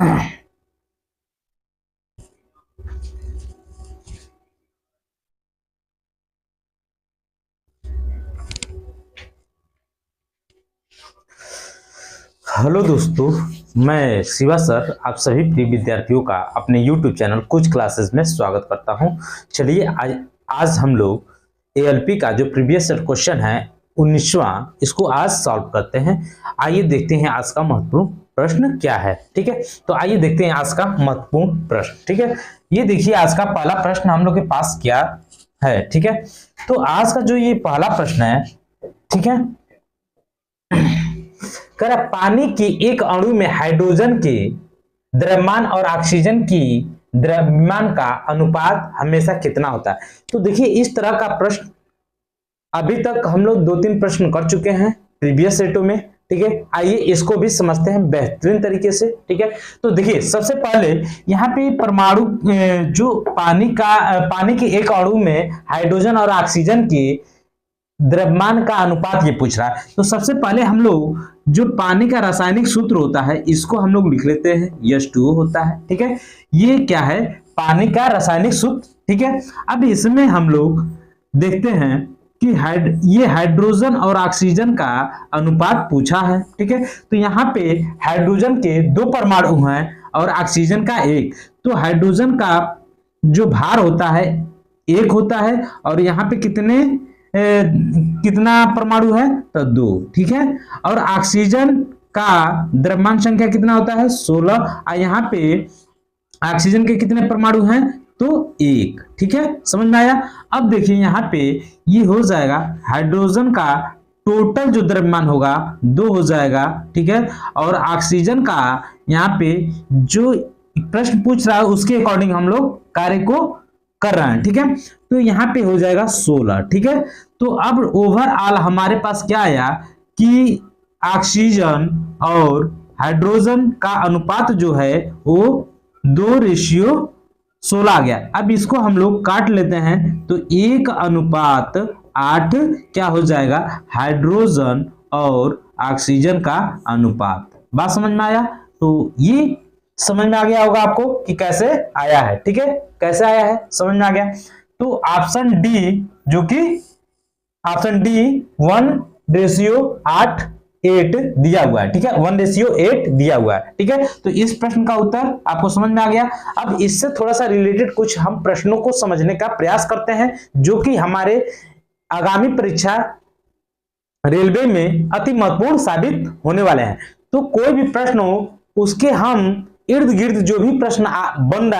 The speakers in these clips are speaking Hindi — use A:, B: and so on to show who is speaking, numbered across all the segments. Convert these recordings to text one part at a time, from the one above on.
A: हेलो दोस्तों, मैं शिवा सर आप सभी प्रिय विद्यार्थियों का अपने YouTube चैनल कुछ क्लासेस में स्वागत करता हूं। चलिए आज हम लोग एएलपी का जो प्रीवियस क्वेश्चन है 19वां, इसको आज सॉल्व करते हैं। आइए देखते हैं आज का महत्वपूर्ण प्रश्न क्या है। ठीक है, तो आइए देखते हैं आज का महत्वपूर्ण प्रश्न। ठीक है, ये देखिए आज का पहला प्रश्न हम लोग के पास क्या है। ठीक है, तो आज का जो ये पहला प्रश्न है, ठीक है, कह रहा पानी की एक अणु में हाइड्रोजन के द्रव्यमान और ऑक्सीजन की द्रव्यमान का अनुपात हमेशा कितना होता है। तो देखिए इस तरह का प्रश्न अभी तक हम लोग 2-3 प्रश्न कर चुके हैं प्रीवियस सेटों में। ठीक है, आइए इसको भी समझते हैं बेहतरीन तरीके से। ठीक है, तो देखिए सबसे पहले यहाँ पे परमाणु जो पानी के एक अणु में हाइड्रोजन और ऑक्सीजन की द्रव्यमान का अनुपात ये पूछ रहा है। तो सबसे पहले हम लोग जो पानी का रासायनिक सूत्र होता है इसको हम लोग लिख लेते हैं, H2O होता है। ठीक है, ये क्या है, पानी का रासायनिक सूत्र। ठीक है, अब इसमें हम लोग देखते हैं कि ये हाइड्रोजन और ऑक्सीजन का अनुपात पूछा है। ठीक है, तो यहाँ पे हाइड्रोजन के 2 परमाणु हैं और ऑक्सीजन का 1। तो हाइड्रोजन का जो भार होता है 1 होता है और यहाँ पे कितना परमाणु है, तो 2। ठीक है, और ऑक्सीजन का द्रव्यमान संख्या कितना होता है, 16। और यहाँ पे ऑक्सीजन के कितने परमाणु हैं, तो 1। ठीक है, समझ में आया। अब देखिए यहाँ पे ये हो जाएगा हाइड्रोजन का टोटल जो द्रव्यमान होगा 2 हो जाएगा। ठीक है, और ऑक्सीजन का यहाँ पे जो प्रश्न पूछ रहा है उसके अकॉर्डिंग हम लोग कार्य को कर रहे हैं। ठीक है, तो यहाँ पे हो जाएगा 16। ठीक है, तो अब ओवरऑल हमारे पास क्या आया कि ऑक्सीजन और हाइड्रोजन का अनुपात जो है वो 2:16 आ गया। अब इसको हम लोग काट लेते हैं तो 1:8 क्या हो जाएगा, हाइड्रोजन और ऑक्सीजन का अनुपात। बात समझ में आया। तो ये समझ में आ गया होगा आपको कि कैसे आया है। ठीक है, कैसे आया है समझ में आ गया। तो ऑप्शन डी, जो कि ऑप्शन डी 1:8 दिया हुआ है। ठीक है, 1:8 दिया हुआ है। ठीक है, तो इस प्रश्न का उत्तर आपको समझ में आ गया। अब इससे थोड़ा सा रिलेटेड कुछ हम प्रश्नों को समझने का प्रयास करते हैं जो कि हमारे आगामी परीक्षा रेलवे में अति महत्वपूर्ण साबित होने वाले हैं। तो कोई भी प्रश्न हो उसके हम इर्द गिर्द जो भी प्रश्न बन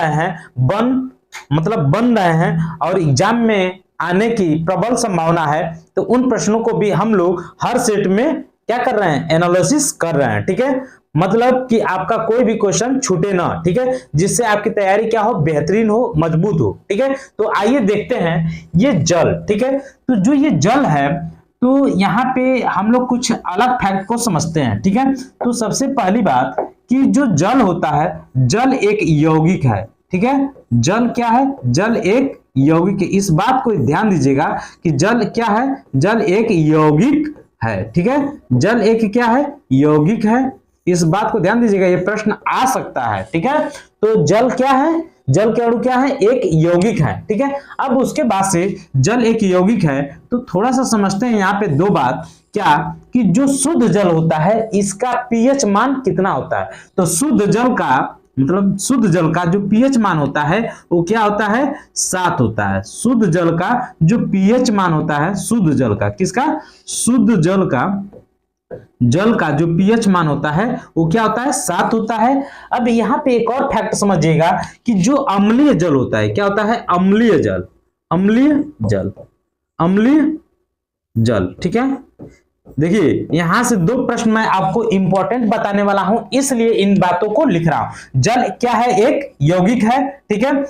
A: रहे हैं और एग्जाम में आने की प्रबल संभावना है, तो उन प्रश्नों को भी हम लोग हर सेट में क्या कर रहे हैं, एनालिसिस कर रहे हैं। ठीक है, मतलब कि आपका कोई भी क्वेश्चन छूटे ना। ठीक है, जिससे आपकी तैयारी क्या हो, बेहतरीन हो, मजबूत हो। ठीक है, तो आइए देखते हैं ये जल। ठीक है, तो जो ये जल है तो यहाँ पे हम लोग कुछ अलग फैक्ट को समझते हैं। ठीक है, तो सबसे पहली बात कि जो जल होता है, जल एक यौगिक है। ठीक है, जल क्या है, जल एक यौगिक है। इस बात को ध्यान दीजिएगा कि जल क्या है, जल एक यौगिक है। ठीक है, जल एक क्या है, यौगिक है। इस बात को ध्यान दीजिएगा, ये प्रश्न आ सकता है। ठीक है, तो जल क्या है, जल के अणु क्या है, एक यौगिक है। ठीक है, अब उसके बाद से जल एक यौगिक है तो थोड़ा सा समझते हैं यहाँ पे 2 बात। क्या कि जो शुद्ध जल होता है इसका पीएच मान कितना होता है। तो शुद्ध जल का मतलब शुद्ध जल का जो पीएच मान होता है वो क्या होता है, 7 होता है। शुद्ध जल का जो पीएच मान होता है, शुद्ध जल का, किसका, शुद्ध जल का जो पीएच मान होता है वो क्या होता है, 7 होता है। अब यहाँ पे एक और फैक्ट समझिएगा कि जो अम्लीय जल होता है, क्या होता है, अम्लीय जल, अम्लीय जल, अम्लीय जल। ठीक है, देखिए यहां से 2 प्रश्न मैं आपको इंपॉर्टेंट बताने वाला हूं, इसलिए इन बातों को लिख रहा हूं। जल क्या है, एक यौगिक है। ठीक है,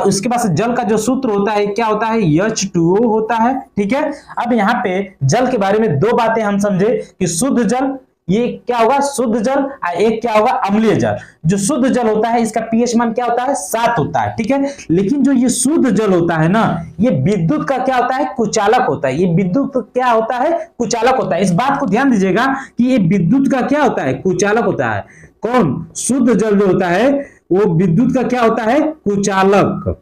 A: उसके पास जल का जो सूत्र होता है क्या होता है, H2O होता है। ठीक है, अब यहाँ पे जल के बारे में 2 बातें हम समझे कि शुद्ध जल, ये क्या होगा, शुद्ध जल, और एक क्या होगा, अम्लीय जल। जो शुद्ध जल होता है इसका पीएच मान क्या होता है, 7 होता है। ठीक है, लेकिन जो ये शुद्ध जल होता है ना, ये विद्युत का क्या होता है, कुचालक होता है। ये विद्युत क्या होता है, कुचालक होता है। इस बात को ध्यान दीजिएगा कि ये विद्युत का क्या होता है, कुचालक होता है। कौन, शुद्ध जल जो होता है वो विद्युत का क्या होता है, कुचालक,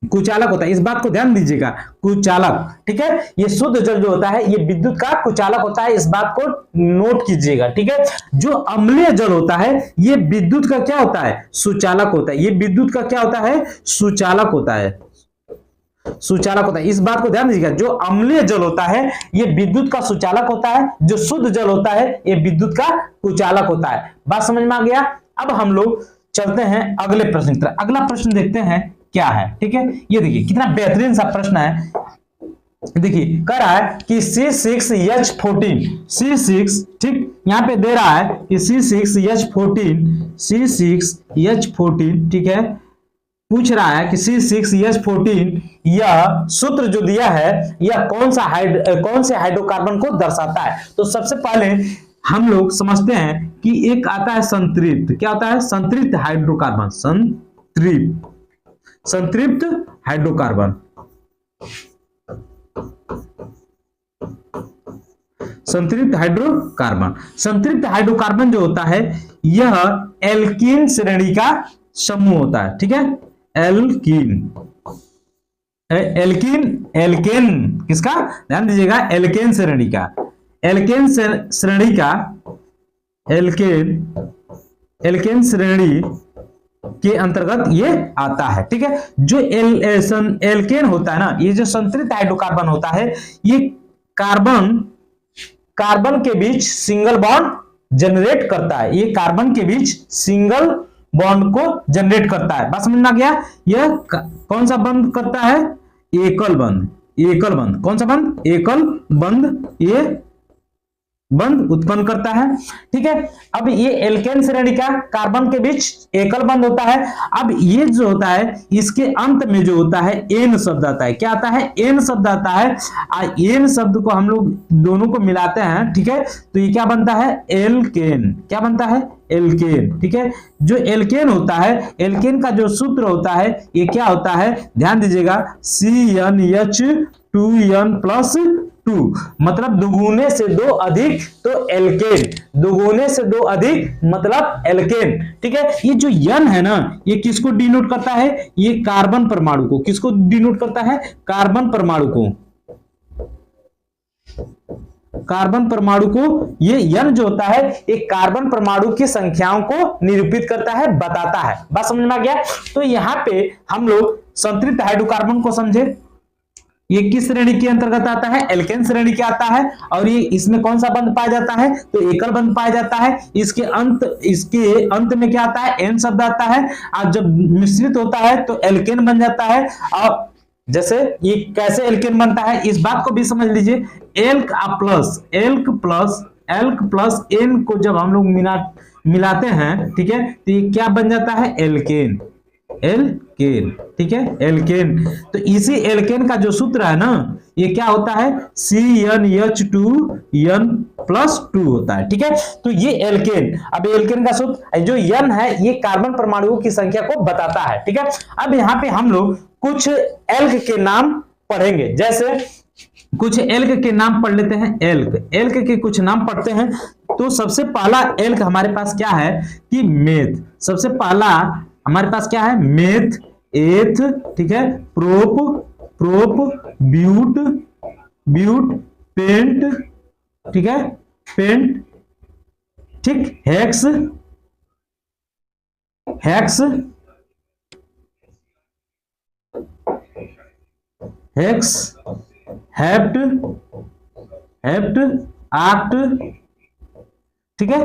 A: कुचालक होता है। इस बात को ध्यान दीजिएगा, कुचालक, ठीक है। ये शुद्ध जल जो होता है ये विद्युत का कुचालक होता है, इस बात को नोट कीजिएगा, ठीक है। जो अम्लीय जल होता है ये विद्युत का क्या होता है, सुचालक होता है। ये विद्युत का क्या होता है, सुचालक होता है, सुचालक होता है। इस बात को ध्यान दीजिएगा, जो अम्लीय जल होता है ये विद्युत का सुचालक होता है, जो शुद्ध जल होता है ये विद्युत का कुचालक होता है। बात समझ में आ गया। अब हम लोग चलते हैं अगले प्रश्न की तरफ। अगला प्रश्न देखते हैं क्या है, ठीक है। ये देखिए कितना बेहतरीन सा प्रश्न है। देखिए कह रहा है कि C6H14, C6, ठीक, यहां पे दे रहा है कि C6H14, C6H14, ठीक है। पूछ रहा है कि C6H14 यह सूत्र जो दिया है यह कौन से हाइड्रोकार्बन को दर्शाता है। तो सबसे पहले हम लोग समझते हैं कि एक आता है संतृप्त, क्या होता है, संतृप्त हाइड्रोकार्बन, संतृप्त हाइड्रोकार्बन, संतृप्त हाइड्रोकार्बन। संतृप्त हाइड्रोकार्बन जो होता है यह एल्कीन श्रेणी का समूह होता है, ठीक है। एल्कीन, एल्केन किसका, ध्यान दीजिएगा, एल्केन श्रेणी का, एल्केन श्रेणी का, एल्केन श्रेणी के अंतर्गत ये आता है, ठीक है। जो एल्केन होता है ना, ये जो संतृप्त हाइड्रोकार्बन होता है ये कार्बन के बीच सिंगल बॉन्ड जनरेट करता है, ये कार्बन के बीच सिंगल बॉन्ड को जनरेट करता है। बात समझ में आ गया। यह कौन सा बंध करता है, एकल बंध, एकल बंध, कौन सा बंध, एकल बंध, ये बंध उत्पन्न करता है, ठीक है। अब ये एल्केन श्रेणी का कार्बन के बीच एकल बंध होता है। अब ये जो होता है इसके अंत में जो होता है एन शब्द आता है, क्या आता है, एन शब्द आता है। एन शब्द को हम लोग दोनों को मिलाते हैं, ठीक है, तो ये क्या बनता है, एल्केन, क्या बनता है, एल्केन, ठीक है। जो एल्केन होता है, एल्केन का जो सूत्र होता है ये क्या होता है, ध्यान दीजिएगा, CnH2n+2, मतलब दुगुने से दो अधिक तो एल्केन, दुगुने से दो अधिक मतलब एल्केन, ठीक है। ये जो n है ना ये किसको डिनोट करता है, ये कार्बन परमाणु को, किसको डिनोट करता है, कार्बन परमाणु को, कार्बन परमाणु को। ये n जो होता है ये कार्बन परमाणु की संख्याओं को निरूपित करता है, बताता है। बात समझ में आ गया। तो यहाँ पे हम लोग संतृप्त हाइड्रोकार्बन को समझे, ये किस श्रेणी के अंतर्गत आता है, एल्केन श्रेणी के आता है। और ये इसमें कौन सा बंध पाया जाता है, तो एकल बंध पाया जाता है। इसके अंत में क्या आता है, एन शब्द आता है। और जब मिश्रित होता है तो एल्केन बन जाता है। और जैसे ये कैसे एल्केन बनता है इस बात को भी समझ लीजिए, एल्क प्लस एन को जब हम लोग मिलाते हैं, ठीक है, तो ये क्या बन जाता है, एल्केन, एल्केन, ठीक है, एल्केन। तो इसी एल्केन का जो सूत्र है ना ये क्या होता है, CnH2n+2 होता है, ठीक है। तो ये एल्केन, अब एल्केन का सूत्र जो n है ये कार्बन परमाणुओं की संख्या को बताता है, ठीक है। अब यहाँ पे हम लोग कुछ एल्क के नाम पढ़ेंगे, जैसे कुछ एल्क के नाम पढ़ लेते हैं। एल्क के कुछ नाम पढ़ते हैं। तो सबसे पहला एल्क हमारे पास क्या है कि मेथ, सबसे पहला हमारे पास क्या है, मेथ, एथ, ठीक है, प्रोप, ब्यूट, पेंट, ठीक है, पेंट, ठीक, हेक्स, हेप्ट, आक्ट, ठीक है।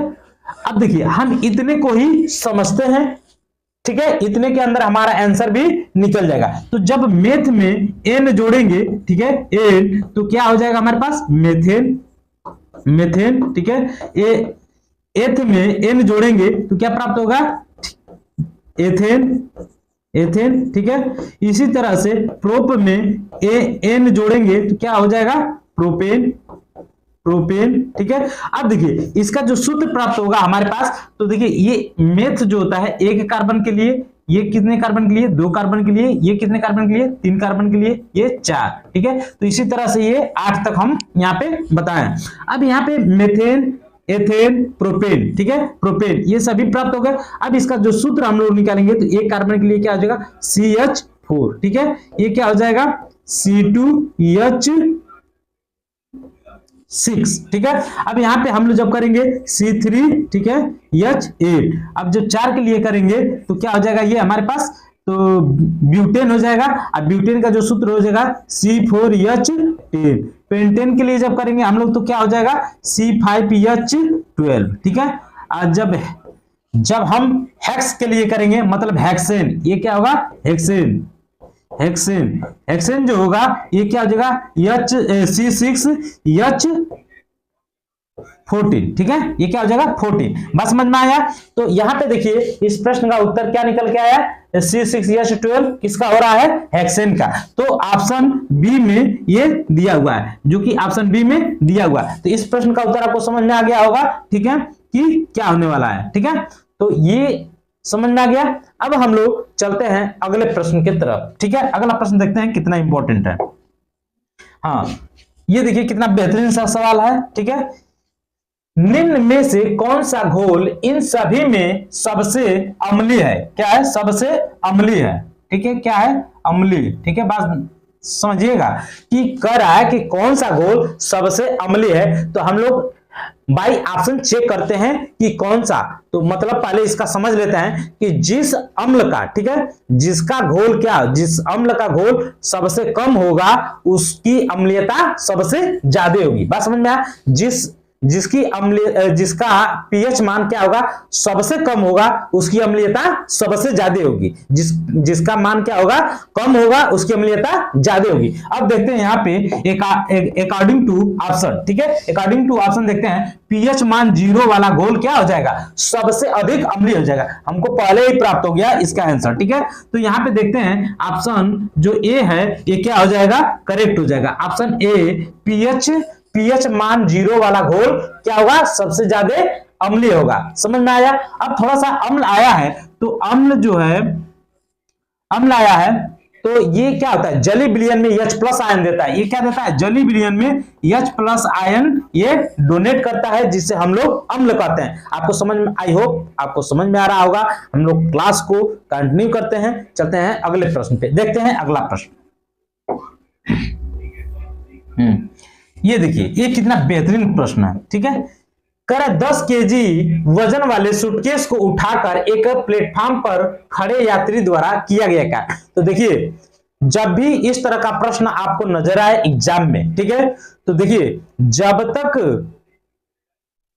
A: अब देखिए हम इतने को ही समझते हैं, ठीक है, इतने के अंदर हमारा आंसर भी निकल जाएगा। तो जब मेथ में एन जोड़ेंगे, ठीक है, एन, तो क्या हो जाएगा हमारे पास, मेथेन, ठीक है। एथ में एन जोड़ेंगे तो क्या प्राप्त होगा, एथेन, ठीक है। इसी तरह से प्रोप में एन जोड़ेंगे तो क्या हो जाएगा, प्रोपेन, ठीक है। अब देखिए इसका जो सूत्र प्राप्त होगा हमारे पास, तो देखिए ये मेथ जो होता है एक कार्बन के लिए, ये कितने कार्बन के लिए, 2 कार्बन के लिए, ये कितने कार्बन के लिए, 3 कार्बन के लिए, ये 4, ठीक है। तो इसी तरह से ये 8 तक हम यहाँ पे बताएं। अब यहाँ पे मेथेन, एथेन, प्रोपेन, ठीक है, प्रोपेन, ये सभी प्राप्त हो गए। अब इसका जो सूत्र हम लोग निकालेंगे तो एक कार्बन के लिए क्या हो जाएगा CH4, ठीक है, ये क्या हो जाएगा C2H6, ठीक है। अब यहाँ पे हम लोग जब करेंगे C3, ठीक है, H8, अब जब 4 के लिए करेंगे तो क्या हो जाएगा ये हमारे पास तो ब्यूटेन हो जाएगा। अब ब्यूटेन का जो सूत्र हो जाएगा C4H10, पेंटेन के लिए जब करेंगे हम लोग तो क्या हो जाएगा C5H12, ठीक है। और जब हम हेक्स के लिए करेंगे मतलब हेक्सेन, ये क्या होगा हेक्सेन, हेक्सेन जो होगा ये क्या हो जाएगा C6H14, ठीक है, ये क्या हो जाएगा 14। बस समझ में आया। तो यहाँ पे देखिए इस प्रश्न का उत्तर क्या निकल के आया, C6H12 किसका हो रहा है हेक्सेन का। तो ऑप्शन बी में ये दिया हुआ है, जो कि ऑप्शन बी में दिया हुआ है। तो इस प्रश्न का उत्तर आपको समझ में आ गया होगा, ठीक है, कि क्या होने वाला है, ठीक है। तो ये समझ में आ गया। अब हम लोग चलते हैं अगले प्रश्न की तरफ, ठीक है। अगला प्रश्न देखते हैं कितना इंपॉर्टेंट है। हाँ, ये देखिए कितना बेहतरीन सा सवाल है, ठीक है। निम्न में से कौन सा घोल इन सभी में सबसे अम्लीय है, क्या है सबसे अम्लीय है, ठीक है, क्या है अम्लीय, ठीक है। बात समझिएगा कि कह रहा है कि कौन सा घोल सबसे अम्लीय है। तो हम लोग बाई ऑप्शन चेक करते हैं कि कौन सा, तो मतलब पहले इसका समझ लेते हैं कि जिस अम्ल का, ठीक है, जिसका घोल क्या, जिस अम्ल का घोल सबसे कम होगा उसकी अम्लीयता सबसे ज्यादा होगी। बात समझ में आया। जिसका पीएच मान क्या होगा सबसे कम होगा उसकी अम्लीयता सबसे ज्यादा होगी, जिसका मान क्या होगा कम होगा उसकी अम्लीयता ज्यादा होगी। अब देखते हैं यहाँ पे अकॉर्डिंग टू ऑप्शन, ठीक है, अकॉर्डिंग टू ऑप्शन देखते हैं पीएच मान 0 वाला घोल क्या हो जाएगा सबसे अधिक अम्लीय हो जाएगा। हमको पहले ही प्राप्त हो गया इसका आंसर, ठीक है। तो यहाँ पे देखते हैं ऑप्शन जो ए है ये क्या हो जाएगा करेक्ट हो जाएगा। ऑप्शन ए पीएच मान 0 वाला घोल क्या होगा सबसे ज्यादा अम्लीय होगा। समझ में आया। अब थोड़ा सा अम्ल आया है, तो अम्ल जो है अम्ल आया है तो ये क्या होता है जली विलयन में H+ आयन देता है। ये क्या देता है जली विलयन में H+ आयन ये डोनेट करता है, जिससे हम लोग अम्ल कहते हैं। आपको समझ में, आई होप आपको समझ में आ रहा होगा। हम लोग क्लास को कंटिन्यू करते हैं, चलते हैं अगले प्रश्न पे। देखते हैं अगला प्रश्न। ये देखिए ये कितना बेहतरीन प्रश्न है, ठीक है। कह रहा 10 केजी वजन वाले सूटकेस को उठाकर एक प्लेटफॉर्म पर खड़े यात्री द्वारा किया गया क्या। तो देखिए जब भी इस तरह का प्रश्न आपको नजर आए एग्जाम में, ठीक है, तो देखिए जब तक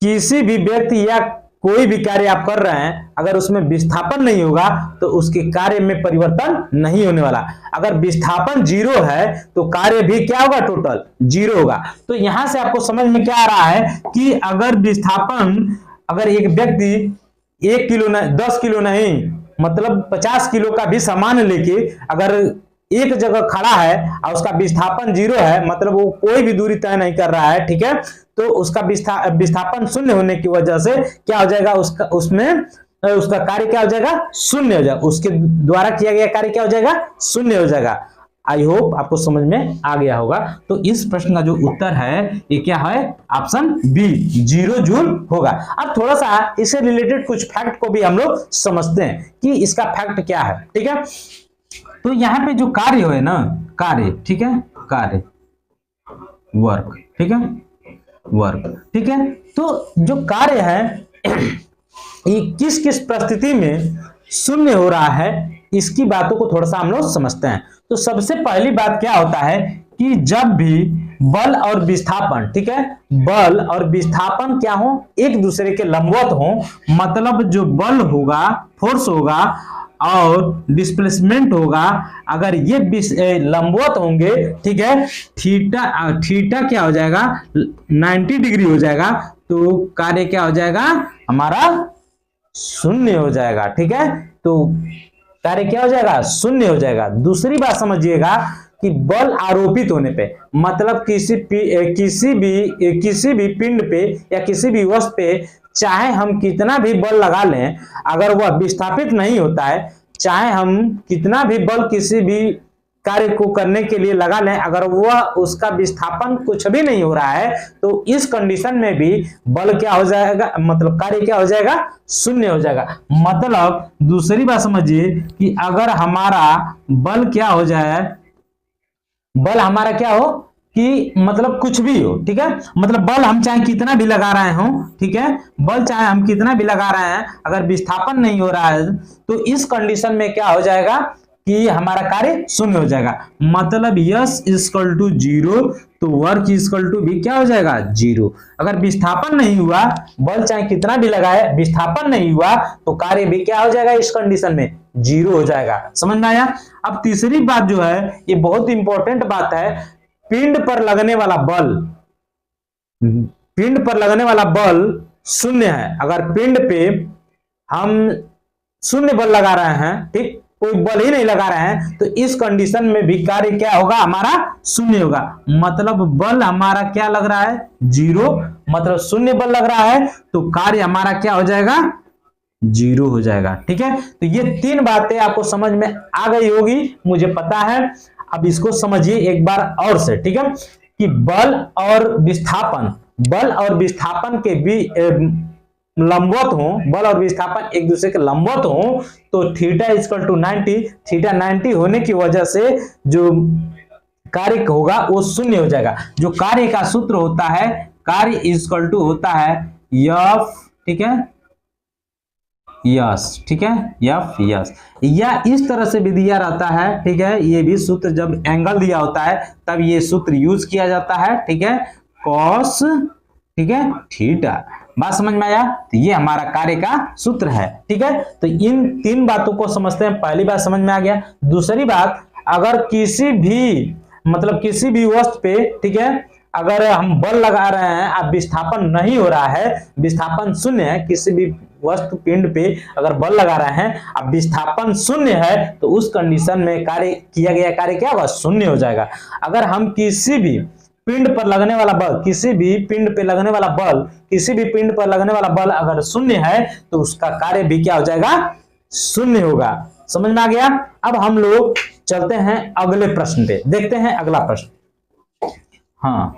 A: किसी भी व्यक्ति या कोई भी कार्य आप कर रहे हैं अगर उसमें विस्थापन नहीं होगा तो उसके कार्य में परिवर्तन नहीं होने वाला। अगर विस्थापन 0 है तो कार्य भी क्या होगा टोटल 0 होगा। तो यहां से आपको समझ में क्या आ रहा है कि अगर विस्थापन, अगर एक व्यक्ति 1 किलो 10 किलो नहीं मतलब 50 किलो का भी सामान लेके अगर एक जगह खड़ा है और उसका विस्थापन 0 है, मतलब वो कोई भी दूरी तय नहीं कर रहा है, ठीक है, तो उसका विस्थापन 0 होने की वजह से क्या हो जाएगा उसका कार्य क्या हो जाएगा 0 हो जाएगा। उसके द्वारा किया गया कार्य क्या हो जाएगा 0 हो जाएगा। आई होप आपको समझ में आ गया होगा। तो इस प्रश्न का जो उत्तर है ये क्या है ऑप्शन बी 0 जूल होगा। अब थोड़ा सा इससे रिलेटेड कुछ फैक्ट को भी हम लोग समझते हैं कि इसका फैक्ट क्या है, ठीक है। तो यहाँ पे जो कार्य है ना, कार्य, ठीक है, कार्य वर्क, ठीक है, वर्क, ठीक है। तो जो कार्य है ये किस किस परिस्थिति में 0 हो रहा है इसकी बातों को थोड़ा सा हम लोग समझते हैं। तो सबसे पहली बात क्या होता है कि जब भी बल और विस्थापन, ठीक है, बल और विस्थापन क्या हो एक दूसरे के लंबवत हो, मतलब जो बल होगा फोर्स होगा और डिस्प्लेसमेंट होगा, अगर ये लंबवत होंगे, ठीक है, थीटा क्या हो जाएगा 90 डिग्री हो जाएगा, तो कार्य क्या हो जाएगा हमारा 0 हो जाएगा, ठीक है। तो कार्य क्या हो जाएगा 0 हो जाएगा। दूसरी बात समझिएगा कि बल आरोपित होने पे, मतलब किसी भी पिंड पे या किसी भी वस्तु पे चाहे हम कितना भी बल लगा लें अगर वह विस्थापित नहीं होता है, चाहे हम कितना भी बल किसी भी कार्य को करने के लिए लगा लें, अगर वह उसका विस्थापन कुछ भी नहीं हो रहा है तो इस कंडीशन में भी बल क्या हो जाएगा, मतलब कार्य क्या हो जाएगा, शून्य हो जाएगा। मतलब दूसरी बात समझिए कि अगर हमारा बल क्या हो जाए, बल हमारा क्या हो कि मतलब कुछ भी हो, ठीक है, मतलब बल हम चाहे कितना भी लगा रहे हो, ठीक है, बल चाहे हम कितना भी लगा रहे हैं, अगर विस्थापन नहीं हो रहा है तो इस कंडीशन में क्या हो जाएगा कि हमारा कार्य शून्य हो जाएगा। मतलब यस इक्वल टू जीरो तो वर्क इक्वल टू भी क्या हो जाएगा, जीरो। अगर विस्थापन नहीं हुआ, बल चाहे कितना भी लगाए, विस्थापन नहीं हुआ तो कार्य भी क्या हो जाएगा, इस कंडीशन में जीरो हो जाएगा। समझ में आया। अब तीसरी बात जो है, ये बहुत इंपॉर्टेंट बात है, पिंड पर लगने वाला बल, पिंड पर लगने वाला बल शून्य है। अगर पिंड पे हम शून्य बल लगा रहे हैं, ठीक, कोई बल ही नहीं लगा रहे हैं, तो इस कंडीशन में भी कार्य क्या होगा, हमारा शून्य होगा। मतलब बल हमारा क्या लग रहा है, जीरो, मतलब शून्य बल लग रहा है तो कार्य हमारा क्या हो जाएगा, जीरो हो जाएगा। ठीक है, तो ये तीन बातें आपको समझ में आ गई होगी, मुझे पता है। अब इसको समझिए एक बार और से, ठीक है, कि बल और विस्थापन, बल और विस्थापन के भी लंबवत हो, बल और विस्थापन एक दूसरे के लंबवत हो तो थीटा इक्वल टू 90, थीटा 90 होने की वजह से जो कार्य होगा वो शून्य हो जाएगा। जो कार्य का सूत्र होता है, कार्य इक्वल टू होता है एफ, ठीक है, यस, ठीक है, एफ यस, या इस तरह से भी दिया रहता है, ठीक है, ये भी सूत्र जब एंगल दिया होता है तब ये सूत्र यूज किया जाता है, ठीक है, कॉस, ठीक है, थीटा। बात समझ में आया। तो ये हमारा कार्य का सूत्र है। ठीक है, तो इन तीन बातों को समझते हैं। पहली बात समझ में आ गया। दूसरी बात, अगर किसी भी मतलब किसी भी वस्तु पे, ठीक है, अगर हम बल लगा रहे हैं, अब विस्थापन नहीं हो रहा है, विस्थापन शून्य है, किसी भी वस्तु पिंड पे अगर बल लगा रहे हैं, अब विस्थापन शून्य है, तो उस कंडीशन में कार्य किया गया कार्य क्या होगा, शून्य हो जाएगा। अगर हम किसी भी पिंड पर लगने वाला बल, किसी भी पिंड पे लगने वाला बल, किसी भी पिंड पर लगने वाला बल अगर शून्य है तो उसका कार्य भी क्या हो जाएगा, शून्य होगा। समझ में आ गया। अब हम लोग चलते हैं अगले प्रश्न पे, देखते हैं अगला प्रश्न। हाँ,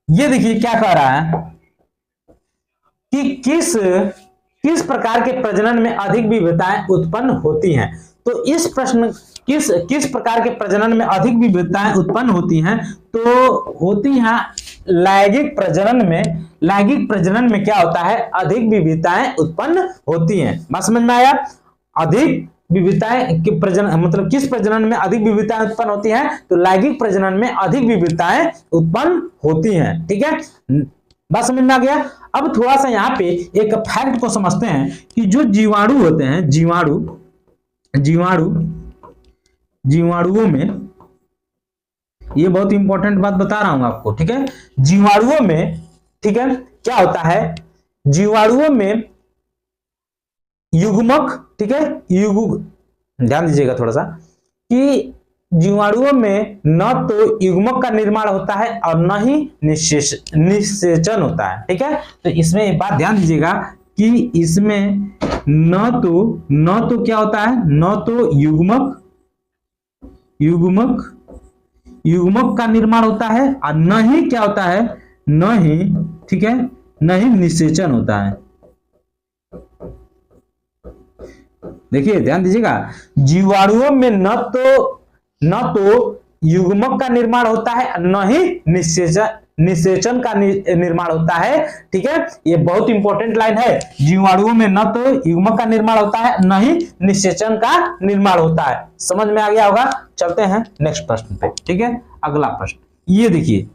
A: ये देखिए क्या कह रहा है कि किस प्रकार के प्रजनन में अधिक विविधताएं उत्पन्न होती हैं। तो इस प्रश्न किस प्रकार के प्रजनन में अधिक विविधताएं उत्पन्न होती हैं, तो होती हैं लैंगिक प्रजनन में। लैंगिक प्रजनन में क्या होता है, अधिक विविधताएं उत्पन्न होती हैं। बात समझ में आया। अधिक विविधताएं के प्रजनन मतलब किस प्रजनन में अधिक विविधताएं उत्पन्न होती हैं, तो लैंगिक प्रजनन में अधिक विविधताएं उत्पन्न होती हैं। ठीक है, बात समझ में आ गया। अब थोड़ा सा यहाँ पे एक फैक्ट को समझते हैं कि जो जीवाणु होते हैं, जीवाणुओं में, ये बहुत इंपॉर्टेंट बात बता रहा हूं आपको। ठीक है, जीवाणुओं में, ठीक है, क्या होता है, जीवाणुओं में युग्मक, ठीक है, ध्यान दीजिएगा थोड़ा सा कि जीवाणुओं में न तो युग्मक का निर्माण होता है और न ही निषेचन होता है। ठीक है, तो इसमें एक बात ध्यान दीजिएगा कि इसमें न तो क्या होता है, न तो युग्मक का निर्माण होता है और न ही क्या होता है, न ही, ठीक है, न ही निषेचन होता है। देखिए ध्यान दीजिएगा, जीवाणुओं में न तो युग्मक का निर्माण होता है, न ही निषेचन का निर्माण होता है। ठीक है, ये बहुत इंपॉर्टेंट लाइन है। जीवाणुओं में न तो युग्मक का निर्माण होता है, न ही निषेचन का निर्माण होता है। समझ में आ गया होगा। चलते हैं नेक्स्ट प्रश्न पे। ठीक है, अगला प्रश्न ये देखिए,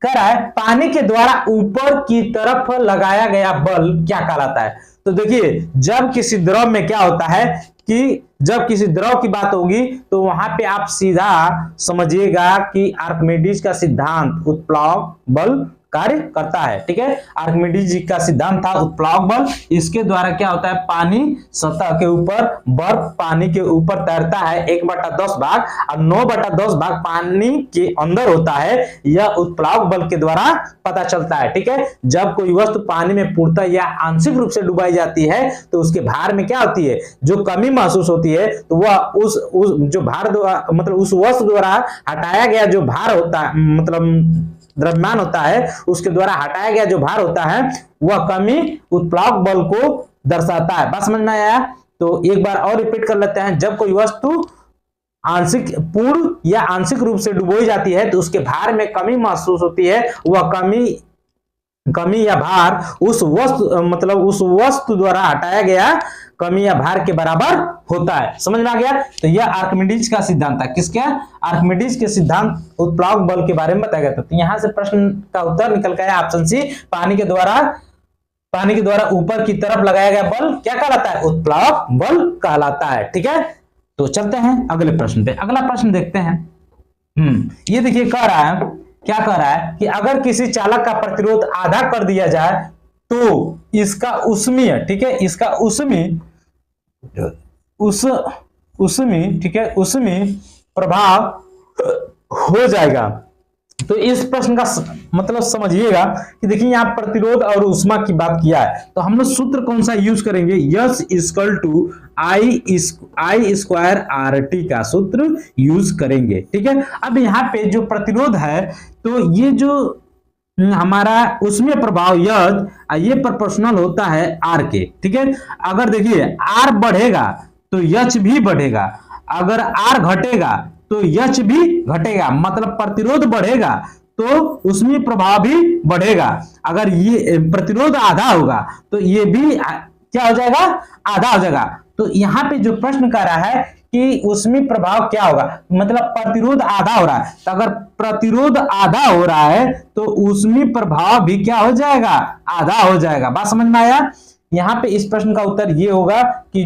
A: कह रहा है पानी के द्वारा ऊपर की तरफ लगाया गया बल क्या कहलाता है। तो देखिए, जब किसी द्रव में क्या होता है कि जब किसी द्रव की बात होगी तो वहां पे आप सीधा समझिएगा कि आर्किमिडीज का सिद्धांत उत्प्लाव बल कार्य करता है। ठीक है, आर्किमिडीज जी का सिद्धांत था उत्प्लावक बल। इसके द्वारा क्या होता है, पानी सतह के ऊपर, बर्फ पानी के ऊपर तैरता है 1/10 भाग और 9/10 भाग पानी के अंदर होता है। यह उत्प्लावक बल के द्वारा पता चलता है। ठीक है, जब कोई वस्तु पानी में पूर्णतः या आंशिक रूप से डुबाई जाती है तो उसके भार में क्या होती है, जो कमी महसूस होती है, तो वह उस जो भार मतलब उस वस्तु द्वारा हटाया गया जो भार होता है, मतलब द्रव्यमान होता है, उसके द्वारा हटाया गया जो भार होता है, वह कमी उत्प्लावक बल को दर्शाता है। बात समझ में आया? तो एक बार और रिपीट कर लेते हैं। जब कोई वस्तु आंशिक पूर्ण या आंशिक रूप से डुबोई जाती है तो उसके भार में कमी महसूस होती है। वह कमी या भार उस वस्तु द्वारा हटाया गया कमी या भार के बराबर होता है। समझ में आ गया? तो यह आर्किमिडीज का सिद्धांत था। किसका? आर्किमिडीज के सिद्धांत उत्प्लावक बल के बारे में बताया गया था। तो यहां से प्रश्न का उत्तर निकल गया ऑप्शन सी, पानी के द्वारा ऊपर की तरफ लगाया गया बल क्या कहलाता है, उत्प्लावक बल कहलाता है। ठीक है, तो चलते हैं अगले प्रश्न पे। अगला प्रश्न देखते हैं। ये देखिए कह रहा है, क्या कह रहा है कि अगर किसी चालक का प्रतिरोध आधा कर दिया जाए तो इसका उसमीय, ठीक है, इसका उसमीय प्रभाव हो जाएगा। तो इस प्रश्न का मतलब समझिएगा कि देखिए यहाँ प्रतिरोध और उष्मा की बात किया है, तो हम लोग सूत्र कौन सा यूज करेंगे, S equal to I square R T का सूत्र यूज करेंगे। ठीक है, अब यहाँ पे जो प्रतिरोध है, तो ये जो हमारा उसमें प्रभाव यद ये प्रोपोर्शनल होता है आर के। ठीक है, अगर देखिए आर बढ़ेगा तो यच भी बढ़ेगा, अगर आर घटेगा तो यच भी घटेगा, मतलब प्रतिरोध बढ़ेगा तो उसमें प्रभाव भी बढ़ेगा। अगर ये प्रतिरोध आधा होगा तो ये भी क्या हो जाएगा, आधा हो जाएगा। तो यहाँ पे जो प्रश्न कर रहा है कि उसमें प्रभाव क्या होगा, मतलब प्रतिरोध आधा हो रहा है, तो अगर प्रतिरोध आधा हो रहा है तो उसमें प्रभाव भी क्या हो जाएगा, आधा हो जाएगा। बात समझ में आया? यहाँ पे इस प्रश्न का उत्तर ये होगा कि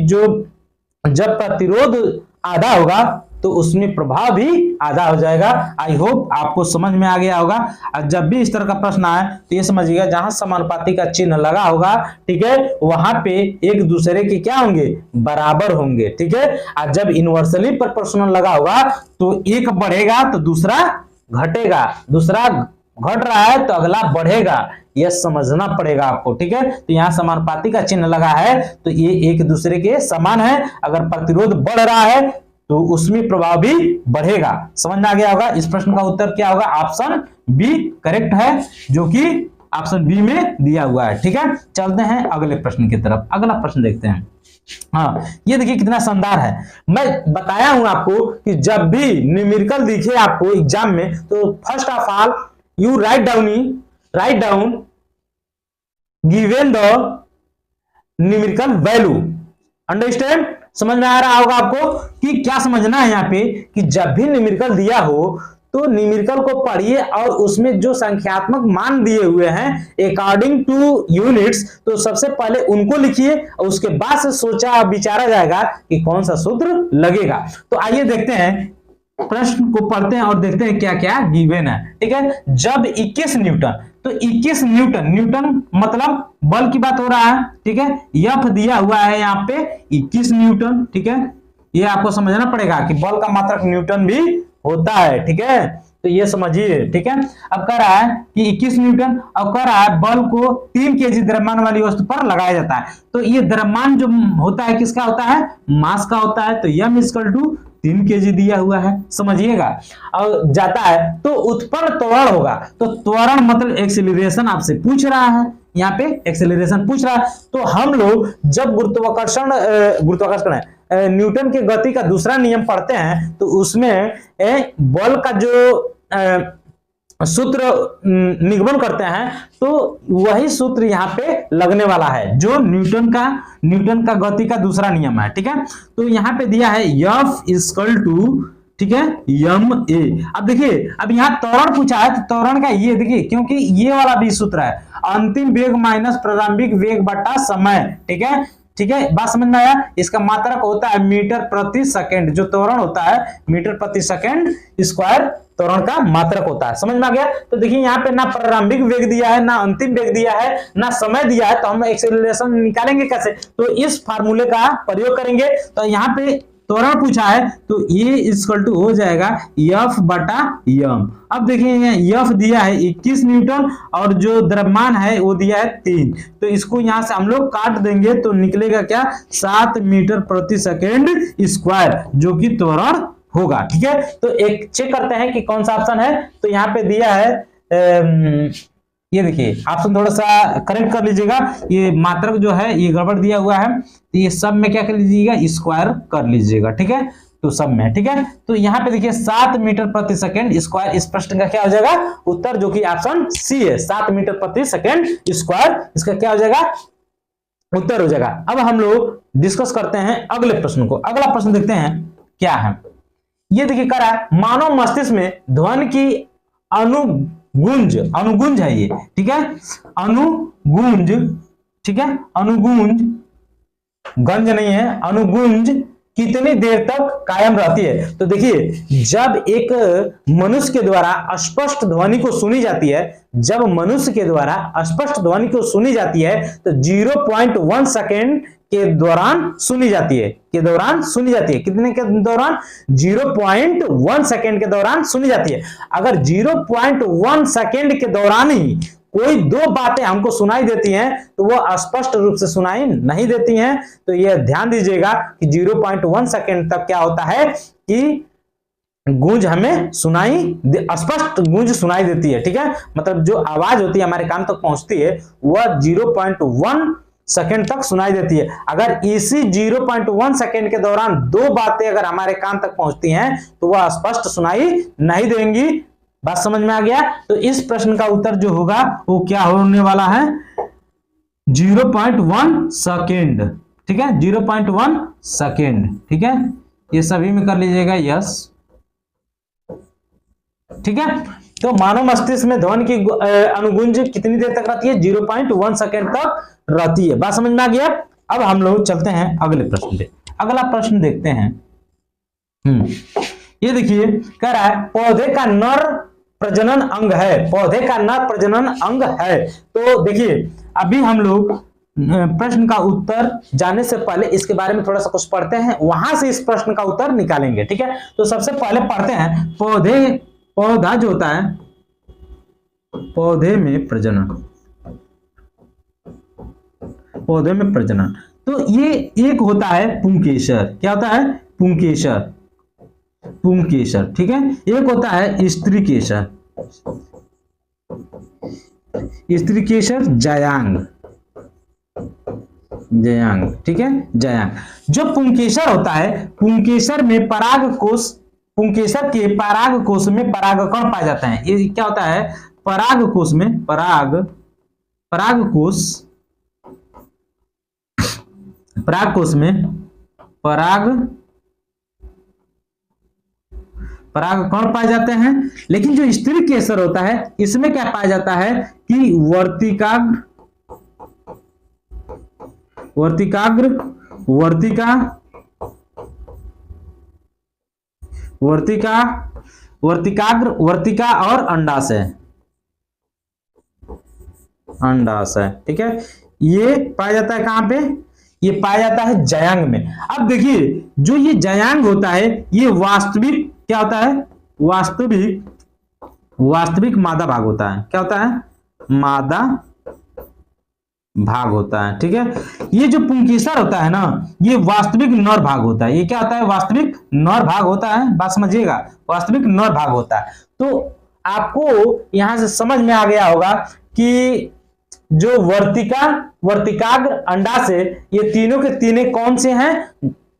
A: जब प्रतिरोध आधा होगा तो उसमें प्रभाव भी आधा हो जाएगा। आई होप आपको समझ में आ गया होगा। और जब भी इस तरह का प्रश्न आए तो ये समझिएगा जहां समानुपाती का चिन्ह लगा होगा, ठीक है, वहां पे एक दूसरे के क्या होंगे, बराबर होंगे। ठीक है, और जब इनवर्सली प्रोपोर्शनल लगा होगा तो एक बढ़ेगा तो दूसरा घटेगा, दूसरा घट रहा है तो अगला बढ़ेगा, यह समझना पड़ेगा आपको। ठीक है, तो यहाँ समानुपाती का चिन्ह लगा है तो ये एक दूसरे के समान है। अगर प्रतिरोध बढ़ रहा है तो उसमें प्रभाव भी बढ़ेगा। समझ में आ गया होगा? इस प्रश्न का उत्तर क्या होगा, ऑप्शन बी करेक्ट है, जो कि ऑप्शन बी में दिया हुआ है। ठीक है, चलते हैं अगले प्रश्न की तरफ। अगला प्रश्न देखते हैं। हाँ, ये देखिए कितना शानदार है। मैं बताया हूं आपको कि जब भी न्यूमेरिकल दिखे आपको एग्जाम में तो first of all you write down given the numerical value. Understand? समझ में आ रहा होगा आपको कि क्या समझना है यहाँ पे कि जब भी न्यूमेरिकल दिया हो तो न्यूमेरिकल को पढ़िए और उसमें जो संख्यात्मक मान दिए हुए हैं अकॉर्डिंग टू यूनिट्स, तो सबसे पहले उनको लिखिए और उसके बाद से सोचा विचारा जाएगा कि कौन सा सूत्र लगेगा। तो आइए देखते हैं, प्रश्न को पढ़ते हैं और देखते हैं क्या क्या गिवन है। ठीक है, जब 21 न्यूटन, तो 21 न्यूटन मतलब बल की बात हो रहा है। ठीक है, एफ दिया हुआ है यहाँ पे 21 न्यूटन। ठीक है, ये आपको समझना पड़ेगा कि बल का मात्रक न्यूटन भी होता है। ठीक है, तो ये समझिए। ठीक है, अब कह रहा है कि 21 न्यूटन, अब कह रहा है बल को 3 केजी द्रव्यमान वाली वस्तु पर लगाया जाता है। तो ये द्रव्यमान जो होता है किसका होता है, मास का होता है। तो m इक्वल टू 3 केजी दिया हुआ है, समझिएगा। और जाता है तो उत्पन्न त्वरण होगा, तो त्वरण मतलब एक्सेलरेशन आपसे पूछ रहा है, यहाँ पे एक्सेलरेशन पूछ रहा है। तो हम लोग जब गुरुत्वाकर्षण न्यूटन के गति का दूसरा नियम पढ़ते हैं तो उसमें बल का जो सूत्र निगमन करते हैं तो वही सूत्र यहाँ पे लगने वाला है, जो न्यूटन का गति का दूसरा नियम है। ठीक है, तो यहाँ पे दिया है F इक्वल टू, ठीक है, ma। अब देखिए, अब यहाँ त्वरण पूछा है तो त्वरण का ये देखिए, क्योंकि ये वाला भी सूत्र है, अंतिम वेग माइनस प्रारंभिक वेग बटा समय। ठीक है, ठीक है, बात समझ में आया। इसका मात्रक होता है मीटर प्रति सेकंड, जो त्वरण होता है मीटर प्रति सेकंड स्क्वायर त्वरण का मात्रक होता है। समझ में आ गया। तो देखिए यहाँ पे ना प्रारंभिक वेग दिया है, ना अंतिम वेग दिया है, ना समय दिया है, तो हम एक्सेलरेशन निकालेंगे कैसे? तो इस फार्मूले का प्रयोग करेंगे। तो यहाँ पे त्वरण पूछा है, तो ये इक्वल टू हो जाएगा F बटा m। अब देखिए F दिया है 21 न्यूटन और जो द्रव्यमान है वो दिया है 3, तो इसको यहां से हम लोग काट देंगे तो निकलेगा क्या? 7 मीटर प्रति सेकेंड स्क्वायर, जो कि त्वरण होगा। ठीक है, तो एक चेक करते हैं कि कौन सा ऑप्शन है। तो यहाँ पे दिया है ये देखिए ऑप्शन थोड़ा सा करेक्ट कर लीजिएगा, ये मात्रक जो है ये गड़बड़ दिया हुआ है, तो ये सब में क्या कर लीजिएगा? स्क्वायर कर लीजिएगा। ठीक है, तो सब में ठीक है। तो यहाँ पे देखिए 7 मीटर प्रति सेकंड स्क्वायर, इस प्रश्न का क्या हो जाएगा उत्तर, जो कि ऑप्शन सी है, 7 मीटर प्रति सेकंड स्क्वायर, इसका क्या हो जाएगा उत्तर हो जाएगा। अब हम लोग डिस्कस करते हैं अगले प्रश्न को। अगला प्रश्न देखते हैं क्या है। ये देखिए कह रहा है मानव मस्तिष्क में ध्वनि की अनुगुंज है ये, ठीक है, अनुगुंज, ठीक है, अनुगुंज, गंज नहीं है, अनुगुंज कितनी देर तक कायम रहती है? तो देखिए जब एक मनुष्य के द्वारा स्पष्ट ध्वनि को सुनी जाती है, जब मनुष्य के द्वारा स्पष्ट ध्वनि को सुनी जाती है तो 0.1 सेकेंड के दौरान सुनी जाती है, के दौरान सुनी जाती है। कितने के दौरान? 0.1 सेकेंड के दौरान सुनी जाती है। अगर 0.1 सेकेंड के दौरान ही कोई दो बातें हमको सुनाई देती हैं तो वो स्पष्ट रूप से सुनाई नहीं देती हैं। तो ये ध्यान दीजिएगा कि 0.1 सेकेंड तक क्या होता है कि गूंज हमें सुनाई, स्पष्ट गूंज सुनाई देती है। ठीक है, मतलब जो आवाज होती है हमारे कान तक पहुंचती है वह 0.1 सेकेंड तक सुनाई देती है। अगर इसी 0.1 सेकेंड के दौरान दो बातें अगर हमारे कान तक पहुंचती हैं तो वह स्पष्ट सुनाई नहीं देंगी। बात समझ में आ गया। तो इस प्रश्न का उत्तर जो होगा वो क्या होने वाला है? 0.1 सेकेंड। ठीक है, 0.1 सेकेंड। ठीक है, ये सभी में कर लीजिएगा यस। ठीक है, तो मानव मस्तिष्क में ध्वनि की अनुगुंज कितनी देर तक रहती है? 0.1 सेकेंड तक रहती है। बात समझ में आ गया। अब हम लोग चलते हैं अगले प्रश्न पे। अगला प्रश्न देखते हैं। ये देखिए कह रहा है पौधे का नर प्रजनन अंग है, पौधे का नर प्रजनन अंग है। तो देखिए अभी हम लोग प्रश्न का उत्तर जानने से पहले इसके बारे में थोड़ा सा कुछ पढ़ते हैं, वहां से इस प्रश्न का उत्तर निकालेंगे। ठीक है, तो सबसे पहले पढ़ते हैं पौधा जो होता है, पौधे में प्रजनन, पौधे में प्रजनन। तो ये एक होता है पुंकेसर। क्या होता है? पुंकेसर, पुंकेसर। ठीक है, एक होता है स्त्रीकेसर, स्त्रीकेसर, जायांग, जायांग। ठीक है, जायांग। जो पुंकेसर होता है, पुंकेसर में परागकोश, पुंकेसर के परागकोश में परागकण पाए जाते हैं। ये क्या होता है? परागकोश में परागकोश में परागकण पाए जाते हैं। लेकिन जो स्त्रीकेसर होता है इसमें क्या पाया जाता है कि वर्तिका और अंडाशय। ठीक है, ये पाया जाता है कहां पे? ये पाया जाता है जायांग में। अब देखिए जो ये जायांग होता है ये वास्तविक क्या होता है? वास्तविक मादा भाग होता है। क्या होता है? मादा भाग होता है। ठीक है, ये जो पुंकेसर होता है ना ये वास्तविक नर भाग होता है। ये क्या होता है? वास्तविक नर भाग होता है। बात समझिएगा, वास्तविक नर भाग होता है। तो आपको यहां से समझ में आ गया होगा कि जो वर्तिकाग्र, अंडाशय, ये तीनों के तीनों कौन से हैं?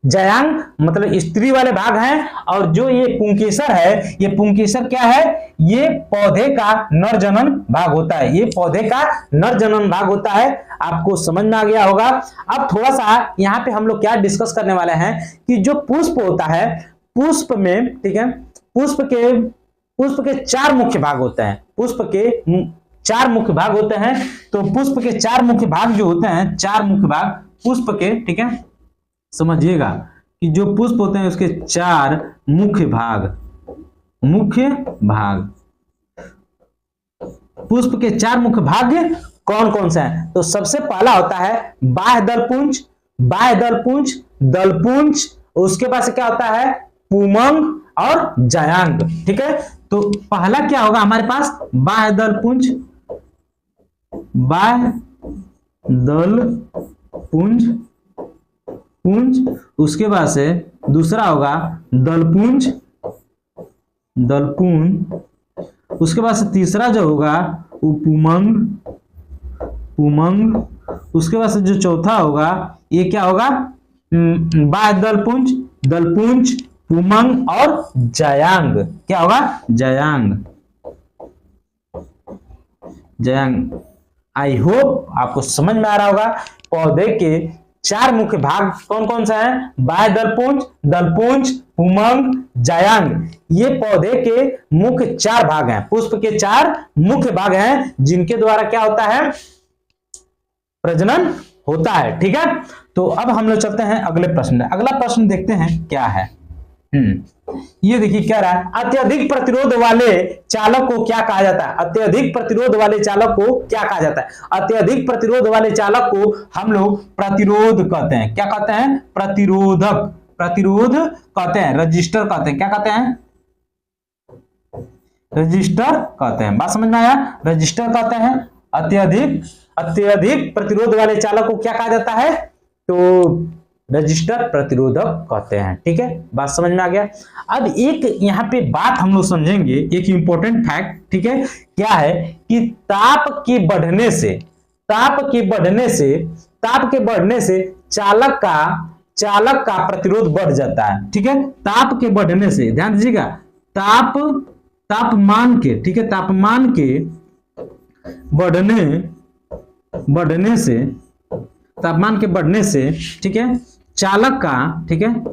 A: जायांग मतलब स्त्री वाले भाग हैं। और जो ये पुंकेसर है, ये पुंकेसर क्या है? ये पौधे का नर जनन भाग होता है। ये पौधे का नर जनन भाग होता है। आपको समझ में आ गया होगा। अब थोड़ा सा यहाँ पे हम लोग क्या डिस्कस करने वाले हैं कि जो पुष्प होता है, पुष्प में, ठीक है, पुष्प के 4 मुख्य भाग होते हैं। पुष्प के 4 मुख्य भाग होते हैं। तो पुष्प के 4 मुख्य भाग जो होते हैं, 4 मुख्य भाग पुष्प के, ठीक है, समझिएगा कि जो पुष्प होते हैं उसके 4 मुख्य भाग, पुष्प के 4 मुख्य भाग कौन कौन से हैं? तो सबसे पहला होता है बाह्य दलपुंज, दलपुंज, उसके बाद से क्या होता है पुमंग और जायांग, ठीक है। तो पहला क्या होगा हमारे पास बाह्य दलपुंज, उसके बाद से दूसरा होगा दलपुंज, उसके बाद से तीसरा जो होगा वो पुमंग, उसके बाद से जो चौथा होगा ये क्या होगा बाह्य दलपुंज, पुमंग और जायांग, क्या होगा जायांग। आई होप आपको समझ में आ रहा होगा। पौधे के 4 मुख्य भाग कौन कौन सा है? बाह्य दलपुंज, पुमंग, जायांग, ये पौधे के मुख्य 4 भाग हैं, पुष्प के 4 मुख्य भाग हैं जिनके द्वारा क्या होता है प्रजनन होता है, ठीक है। तो अब हम लोग चलते हैं अगले प्रश्न। अगला प्रश्न देखते हैं क्या है। ये देखिए क्या रहा है, अत्यधिक प्रतिरोध वाले चालक को क्या कहा जाता है? अत्यधिक प्रतिरोध वाले चालक को क्या कहा जाता है? अत्यधिक प्रतिरोध वाले चालक को हम लोग प्रतिरोध कहते हैं। क्या कहते हैं? प्रतिरोध कहते हैं, रजिस्टर कहते हैं। क्या कहते हैं? रजिस्टर कहते हैं। बात समझ में आया? रजिस्टर कहते हैं। अत्यधिक प्रतिरोध वाले चालक को क्या कहा जाता है? तो रजिस्टर प्रतिरोधक कहते हैं, ठीक है। बात समझ में आ गया। अब एक यहाँ पे बात हम लोग समझेंगे, एक इंपॉर्टेंट फैक्ट, ठीक है। क्या है कि ताप के बढ़ने से चालक का प्रतिरोध बढ़ जाता है, ठीक है। ताप के बढ़ने से, ध्यान दीजिएगा, तापमान के, ठीक है, तापमान के बढ़ने से, ठीक है, चालक का प्रतिरोध,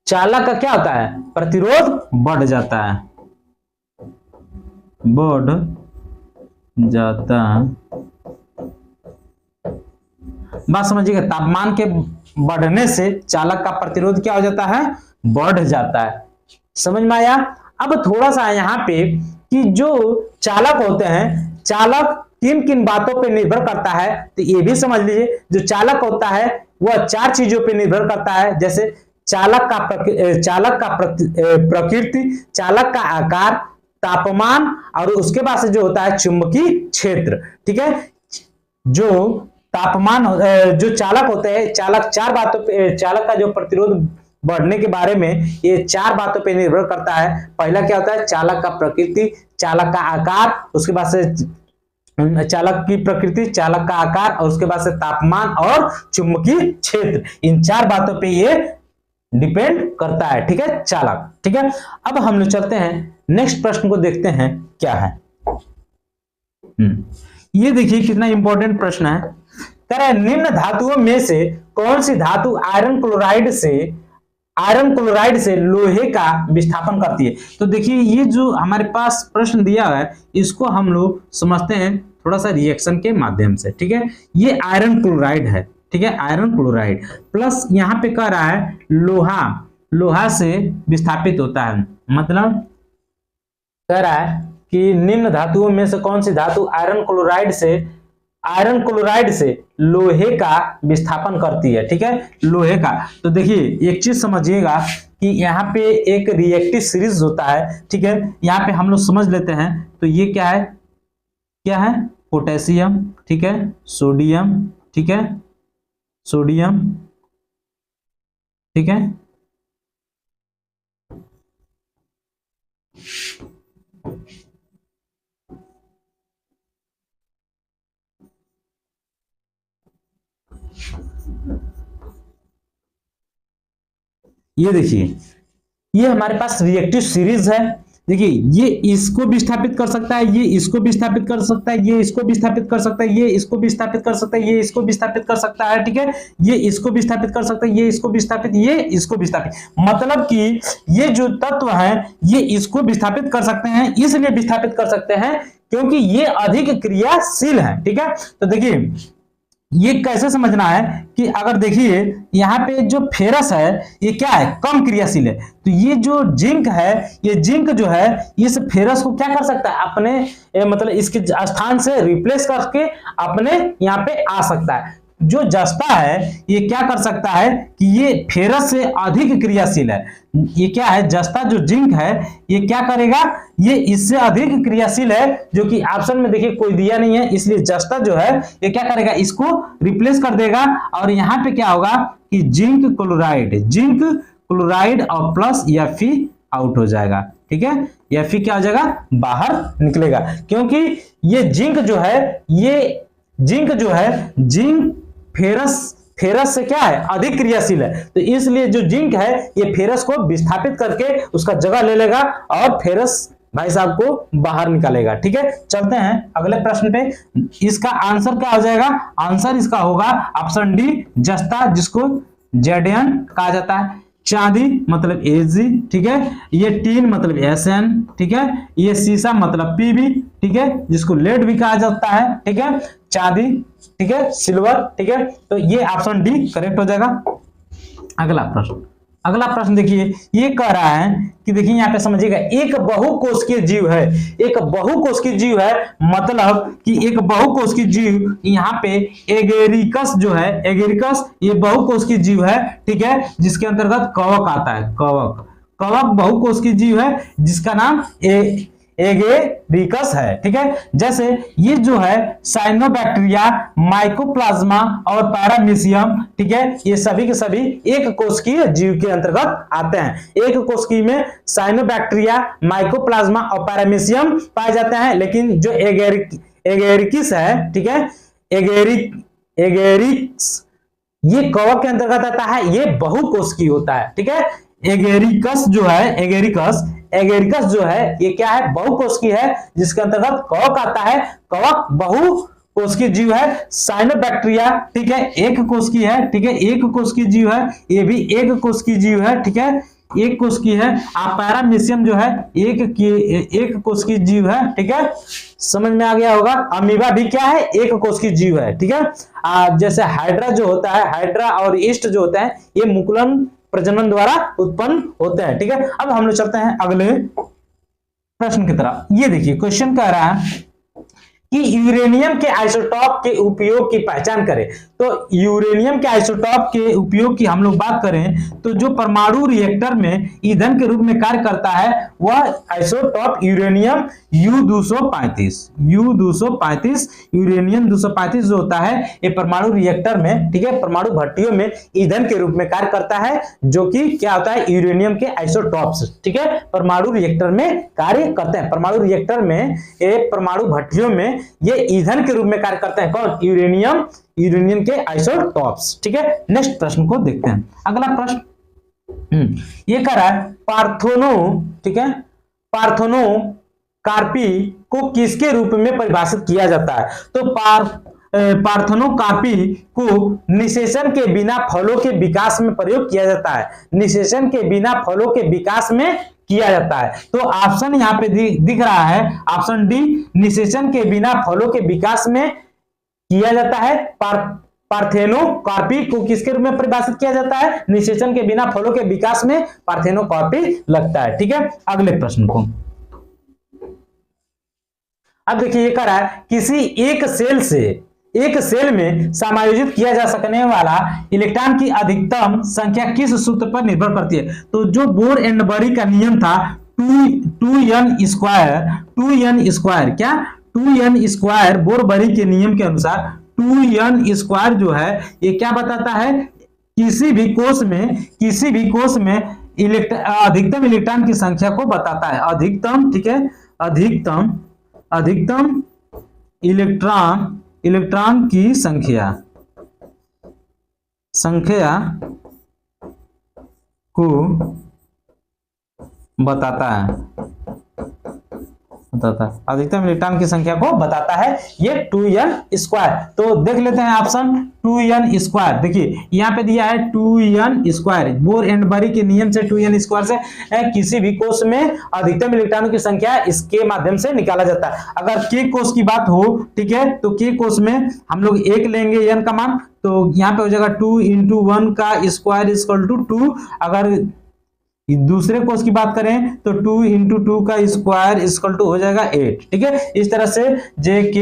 A: चालक का क्या होता है? प्रतिरोध बढ़ जाता है, बात समझिएगा। तापमान के बढ़ने से चालक का प्रतिरोध क्या हो जाता है? बढ़ जाता है। समझ में आया? अब थोड़ा सा यहाँ पे कि जो चालक होते हैं, चालक किन किन बातों पे निर्भर करता है, तो ये भी समझ लीजिए। जो चालक होता है वह 4 चीजों पे निर्भर करता है, जैसे चालक का प्रकृति, चालक का आकार, तापमान, और उसके बाद से जो होता है चुंबकीय क्षेत्र, ठीक है। जो तापमान, जो चालक होते हैं, चालक 4 बातों पे, चालक का जो प्रतिरोध बढ़ने के बारे में ये 4 बातों पे निर्भर करता है। पहला क्या होता है? चालक का प्रकृति, चालक का आकार, उसके बाद से चालक की प्रकृति, चालक का आकार, और उसके बाद से तापमान और चुंबकीय क्षेत्र। इन 4 बातों पे ये डिपेंड करता है, ठीक है, चालक, ठीक है। अब हम लोग चलते हैं नेक्स्ट प्रश्न को, देखते हैं क्या है। ये देखिए कितना इंपॉर्टेंट प्रश्न है। कह रहे हैं निम्न धातुओं में से कौन सी धातु आयरन क्लोराइड से लोहे का विस्थापन करती है? तो देखिए ये जो हमारे पास प्रश्न दिया है इसको हम लोग समझते हैं थोड़ा सा रिएक्शन के माध्यम से, ठीक है। ये आयरन क्लोराइड है, ठीक है, आयरन क्लोराइड प्लस यहाँ पे कह रहा है लोहा से विस्थापित होता है। मतलब कह रहा है कि निम्न धातुओं में से कौन सी धातु आयरन क्लोराइड से लोहे का विस्थापन करती है, ठीक है, लोहे का। तो देखिए एक चीज समझिएगा कि यहाँ पे एक रिएक्टिव सीरीज होता है, ठीक है। यहाँ पे हम लोग समझ लेते हैं। तो ये क्या है? पोटेशियम, ठीक है, सोडियम, ठीक है, ठीक है, ये देखिए ये हमारे पास रिएक्टिव सीरीज है। देखिए ये इसको भी स्थापित कर सकता है, ये इसको भी स्थापित कर सकता है, ये इसको भी स्थापित कर सकता है, ये इसको भी स्थापित कर सकता है, ये इसको भी स्थापित कर सकता है, ठीक है, ये इसको भी स्थापित कर सकता है, ये इसको भी स्थापित, ये इसको भी स्थापित, मतलब कि ये जो तत्व है ये इसको भी स्थापित कर सकते हैं, इसलिए भी स्थापित कर सकते हैं क्योंकि ये अधिक क्रियाशील है, ठीक है। तो देखिए ये कैसे समझना है कि अगर देखिए यहाँ पे जो फेरस है ये क्या है, कम क्रियाशील है, तो ये जो जिंक है, ये जिंक जो है इस फेरस को क्या कर सकता है, अपने मतलब इसके स्थान से रिप्लेस करके अपने यहाँ पे आ सकता है। जो जस्ता है ये क्या कर सकता है कि ये फेरस से अधिक क्रियाशील है, ये क्या है, जस्ता जो जिंक है ये क्या करेगा, ये इससे अधिक क्रियाशील है, जो कि ऑप्शन में देखिए कोई दिया नहीं है, इसलिए जस्ता जो है ये क्या करेगा, इसको रिप्लेस कर देगा और यहाँ पे क्या होगा कि जिंक क्लोराइड और प्लस Fe आउट हो जाएगा, ठीक है, Fe क्या हो जाएगा, बाहर निकलेगा, क्योंकि ये जिंक जो है जिंक फेरस से क्या है, अधिक क्रियाशील है, तो इसलिए जो जिंक है ये फेरस को विस्थापित करके उसका जगह ले लेगा और फेरस भाई साहब को बाहर निकालेगा, ठीक है। चलते हैं अगले प्रश्न पे, इसका आंसर क्या हो जाएगा, आंसर इसका होगा ऑप्शन डी, जस्ता जिसको Zn कहा जाता है, चांदी मतलब Ag, ठीक है, ये टीन मतलब Sn, ठीक है, ये शीशा मतलब Pb, ठीक है, जिसको लेड भी कहा जाता है, ठीक है, चांदी, ठीक है, सिल्वर, ठीक है, तो ये ऑप्शन डी करेक्ट हो जाएगा। अगला प्रश्न देखिए, ये कह रहा है कि देखिए यहाँ पे समझिएगा, एक बहुकोशिकीय जीव है, एक बहुकोशिकीय जीव है, मतलब कि एक बहुकोशिकीय जीव यहाँ पे एगेरिकस जो है, एगेरिकस ये बहुकोशिकीय जीव है, ठीक है, जिसके अंतर्गत कवक आता है, कवक बहुकोशिकीय जीव है जिसका नाम एगेरिकस है, ठीक है। जैसे ये जो है साइनोबैक्टीरिया, माइकोप्लाज्मा और पैरामीशियम, ठीक है, ये सभी के सभी एक कोशिकीय जीव के अंतर्गत आते हैं। एक कोशिकी में साइनोबैक्टीरिया, माइकोप्लाज्मा और पैरामीशियम पाए जाते हैं, लेकिन जो एगेरिकस है, ठीक है, एगेरिक्स ये कवक के अंतर्गत आता है, ये बहुकोशिकीय होता है, ठीक है। एगेरिकस जो है ये क्या है, बहुकोशिकीय है, जिसके अंतर्गत कवक आता है, कवक बहुकोशिकीय जीव है। साइनोबैक्टीरिया, ठीक है, एक कोशिकीय है, ठीक है, एक कोशिकीय जीव है, ये भी एक कोशिकीय जीव है, ठीक है, एक कोशिकीय है। पैरामीशियम जो है एक कोशिकीय जीव है, ठीक है, समझ में आ गया होगा। अमीबा भी क्या है, एक कोशिकीय जीव है, ठीक है। जैसे हाइड्रा जो होता है, हाइड्रा और ईस्ट जो होते हैं ये मुकुलन प्रजनन द्वारा उत्पन्न होते हैं, ठीक है। अब हम लोग चलते हैं अगले प्रश्न की तरफ। ये देखिए क्वेश्चन कह रहा है कि यूरेनियम के आइसोटॉप के उपयोग की पहचान करें। तो यूरेनियम के आइसोटॉप के उपयोग की हम लोग बात करें तो जो परमाणु रिएक्टर में ईंधन के रूप में कार्य करता है वह आइसोटॉप यूरेनियम U-235 यूरेनियम 235 जो होता है ये परमाणु रिएक्टर में, ठीक है, परमाणु भट्टियों में ईंधन के रूप में कार्य करता है, जो कि क्या होता है, यूरेनियम के आइसोटॉप्स, ठीक है, परमाणु रिएक्टर में कार्य करते हैं। परमाणु रिएक्टर में ये परमाणु भट्टियों में ये ईंधन के रूप में कार्य करते हैं, कौन, यूरेनियम के आइसोटॉप्स, ठीक है। नेक्स्ट प्रश्न को देखते हैं। अगला प्रश्न ये कह रहा है पार्थेनो, ठीक है, पार्थेनो कार्पी को किसके रूप में परिभाषित किया जाता है। तो पार्थेनो कार्पी को निषेचन के बिना फलों के विकास में प्रयोग किया जाता है, निषेचन के बिना फलों के विकास में किया जाता है। तो ऑप्शन यहाँ पे दिख रहा है, ऑप्शन डी, निषेचन के बिना फलों के विकास में किया जाता है। पार्थेनो कार्पी को किसके रूप में परिभाषित किया जाता है, निषेचन के बिना फलों के विकास में पार्थेनो कार्पी लगता है, ठीक है। अगले प्रश्न को अब देखिए, ये कह रहा है किसी एक सेल में समायोजित किया जा सकने वाला इलेक्ट्रॉन की अधिकतम संख्या किस सूत्र पर निर्भर करती है। तो जो बोर एंड बरी का नियम था 2n स्क्वायर, क्या 2n स्क्वायर, बोर बरी के नियम के अनुसार 2n स्क्वायर जो है ये क्या बताता है, किसी भी कोश में अधिकतम इलेक्ट्रॉन की संख्या को बताता है, अधिकतम, ठीक है, अधिकतम इलेक्ट्रॉन की संख्या को बताता है, बताता है, अधिकतम इलेक्ट्रॉन की संख्या को बताता है ये 2n स्क्वायर। तो देख लेते हैं ऑप्शन 2n स्क्वायर। देखिए यहाँ पे दिया है 2n स्क्वायर, बोर एंड बरी के नियम से 2n स्क्वायर से किसी भी कोष में अधिकतम इलेक्ट्रॉनों की संख्या इसके माध्यम से निकाला जाता है। अगर k कोष की बात हो, ठीक है, तो k कोष में हम लोग 1 लेंगे n का मान, तो यहाँ पे हो जाएगा 2 × 1 का स्क्वायर इक्वल टू 2। अगर दूसरे कोष की बात करें तो 2 × 2 का स्क्वायर इक्वल टू हो जाएगा 8। ठीक है, इस तरह से जे के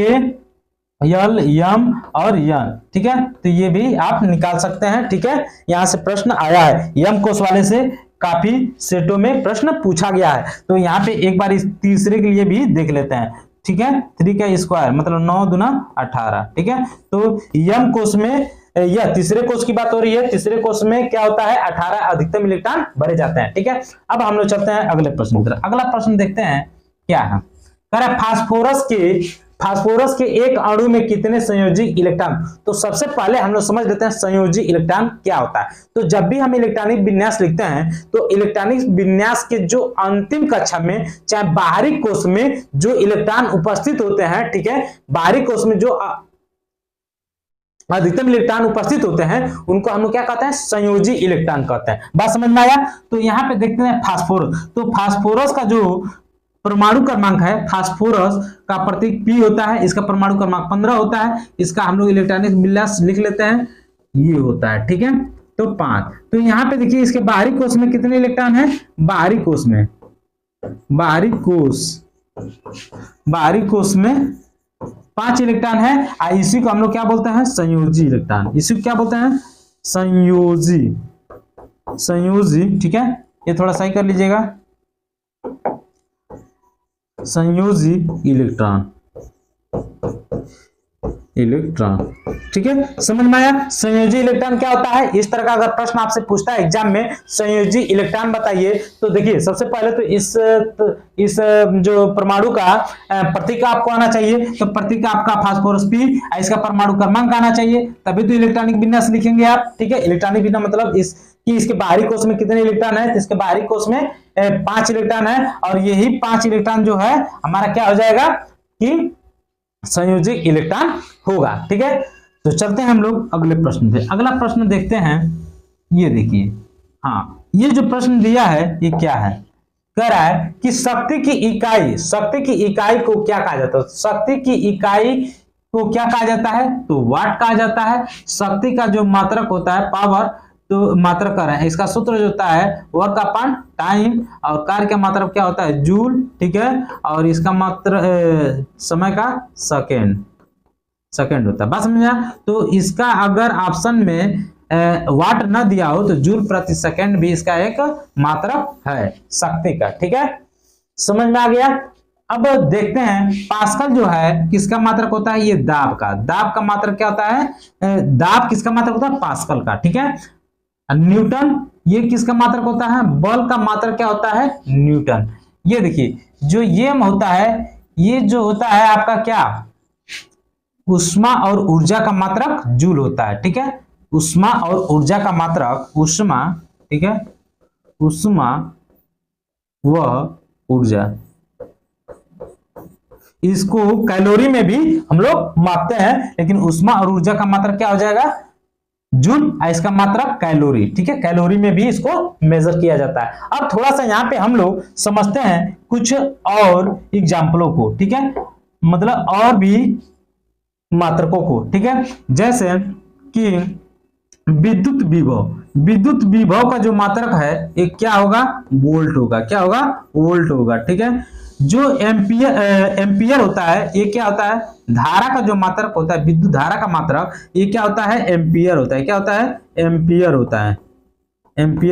A: यल यम और यन, ठीक है, तो ये भी आप निकाल सकते हैं। ठीक है, यहां से प्रश्न आया है, यम कोष वाले से काफी सेटों में प्रश्न पूछा गया है। तो यहाँ पे एक बार इस तीसरे के लिए भी देख लेते हैं। ठीक है, 3 का स्क्वायर मतलब 9 दूना 18। ठीक है, तो यम कोष में यह तीसरे कोष की बात हो रही है, तीसरे कोष में क्या होता है 18 अधिकतम इलेक्ट्रॉन भरे जाते हैं। ठीक है, अब हम लोग चलते हैं अगले प्रश्न की तरफ। अगला प्रश्न देखते हैं क्या है, कह रहा है फास्फोरस के एक अणु में कितने संयोजी इलेक्ट्रॉन। तो सबसे पहले हम लोग समझ लेते हैं संयोजी इलेक्ट्रॉन क्या होता है। तो जब भी हम इलेक्ट्रॉनिक विन्यास लिखते हैं तो इलेक्ट्रॉनिक विन्यास के जो अंतिम कक्षा में चाहे बाहरी कोष में जो इलेक्ट्रॉन उपस्थित होते हैं, ठीक है, बाहरी कोष में जो अधिकतम इलेक्ट्रॉन उपस्थित होते हैं उनको हम लोग क्या कहते हैं, संयोजी इलेक्ट्रॉन कहते हैं। बात समझ में आया। तो यहाँ पे देखते हैं फास्फोरस। तो फास्फोरस का जो परमाणु क्रमांक है, फास्फोरस का प्रतीक P होता है, इसका परमाणु क्रमांक 15 होता है। इसका हम लोग इलेक्ट्रॉनिक विन्यास लिख लेते हैं, ये होता है। ठीक है, तो 5। तो यहाँ पे देखिए इसके बाहरी कोष में कितने इलेक्ट्रॉन है, बाहरी कोष में 5 इलेक्ट्रॉन है। इसी को हम लोग क्या बोलते हैं, संयोजी इलेक्ट्रॉन। इसी को क्या बोलते हैं, संयोजी। ठीक है, ये थोड़ा सही कर लीजिएगा, संयोजी इलेक्ट्रॉन। ठीक है, समझ में आया। संयोजी इलेक्ट्रॉन क्या होता है, इस तरह का अगर प्रश्न आपसे पूछता है एग्जाम में, संयोजी इलेक्ट्रॉन बताइए, तो देखिए सबसे पहले तो इस जो परमाणु का प्रतीक आपको आना चाहिए। तो प्रतीक आपका फास्फोरस P, इसका परमाणु क्रमांक आना चाहिए, तभी तो इलेक्ट्रॉनिक विन्यास लिखेंगे आप। ठीक है, इलेक्ट्रॉनिक विन्यास मतलब इसके बाहरी कोष में कितने इलेक्ट्रॉन है, तो इसके बाहरी कोष में 5 इलेक्ट्रॉन है, और यही 5 इलेक्ट्रॉन जो है हमारा क्या हो जाएगा कि संयोजी इलेक्ट्रॉन होगा। ठीक है, तो चलते हैं हम लोग अगले प्रश्न पे। अगला प्रश्न देखते हैं, ये देखिए, हाँ, ये जो प्रश्न दिया है ये क्या है, कह रहा है कि शक्ति की इकाई को क्या कहा जाता है। शक्ति की इकाई को क्या कहा जाता है, तो वाट कहा जाता है। शक्ति का जो मात्रक होता है, पावर, तो मात्रक कर रहे हैं, इसका सूत्र जो होता है वर्क अपॉन टाइम, और कार्य का मात्रक क्या होता है, जूल। ठीक है, और इसका मात्र समय का सेकेंड होता है। बस समझा। तो इसका अगर ऑप्शन में वाट न दिया हो तो जूल प्रति सेकेंड भी इसका एक मात्रक है शक्ति का। ठीक है, समझ में आ गया। अब देखते हैं पास्कल जो है किसका मात्रक होता है, ये दाब का मात्रक क्या होता है, दाब किसका मात्रक होता है, पास्कल का। ठीक है, न्यूटन ये किसका मात्रक होता है, बल का मात्रक क्या होता है, न्यूटन। ये देखिए जो ये होता है, ये जो होता है आपका क्या, उष्मा और ऊर्जा का मात्रक जूल होता है। ठीक है, उष्मा और ऊर्जा का मात्रक उष्मा। ठीक है, उष्मा व ऊर्जा, इसको कैलोरी में भी हम लोग मापते हैं, लेकिन उष्मा और ऊर्जा का मात्रक क्या हो जाएगा, जूल, इसका मात्रक कैलोरी। ठीक है, कैलोरी में भी इसको मेजर किया जाता है। अब थोड़ा सा यहाँ पे हम लोग समझते हैं कुछ और एग्जाम्पलों को। ठीक है, मतलब और भी मात्रकों को। ठीक है, जैसे कि विद्युत विभव का जो मात्रक है ये क्या होगा, वोल्ट होगा। क्या होगा, वोल्ट होगा। ठीक है, जो एम्पियर होता है ये क्या होता है, धारा का जो मात्रक होता है, विद्युत धारा का मात्रक ये क्या होता है, एम्पियर होता है। क्या होता है, एम्पियर